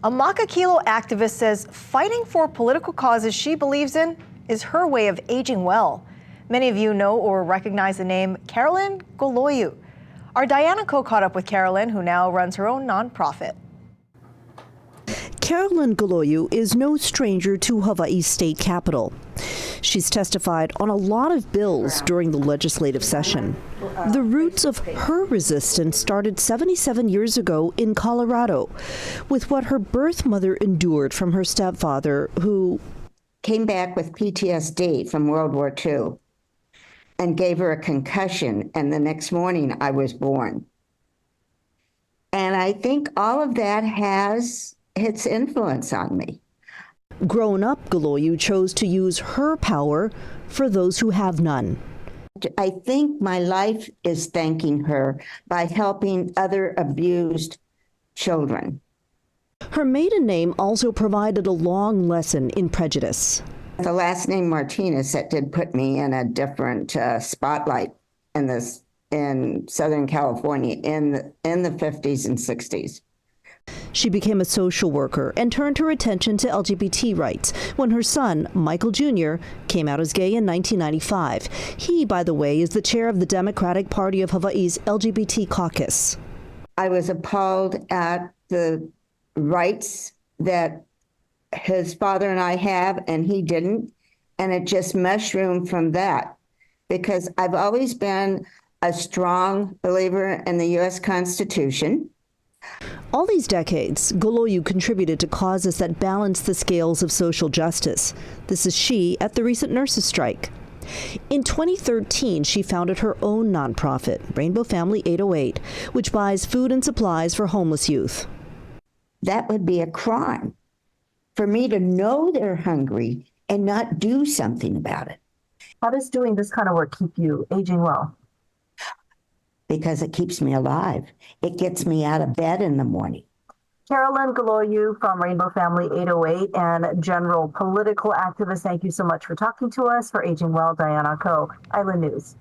A Makakilo activist says fighting for political causes she believes in is her way of aging well. Many of you know or recognize the name Carolyn Golojuch. Our Diana Co caught up with Carolyn, who now runs her own nonprofit. Carolyn Golojuch is no stranger to Hawaii's state capitol. She's testified on a lot of bills during the legislative session. The roots of her resistance started 77 years ago in Colorado, with what her birth mother endured from her stepfather, who came back with PTSD from World War II and gave her a concussion, and the next morning I was born. And I think all of that has its influence on me. Grown up, Golojuch chose to use her power for those who have none. I think my life is thanking her by helping other abused children. Her maiden name also provided a long lesson in prejudice. The last name Martinez, that did put me in a different spotlight in Southern California in the 50s and 60s. She became a social worker and turned her attention to LGBT rights when her son, Michael Jr., came out as gay in 1995. He, by the way, is the chair of the Democratic Party of Hawaii's LGBT caucus. I was appalled at the rights that his father and I have, and he didn't. And it just mushroomed from that, because I've always been a strong believer in the U.S. Constitution. All these decades, Golojuch contributed to causes that balance the scales of social justice. This is she at the recent nurses' strike. In 2013, she founded her own nonprofit, Rainbow Family 808, which buys food and supplies for homeless youth. That would be a crime for me to know they're hungry and not do something about it. How does doing this kind of work keep you aging well? Because it keeps me alive. It gets me out of bed in the morning. Carolyn Golojuch from Rainbow Family 808 and general political activist, thank you so much for talking to us. For Aging Well, Diana Co, Island News.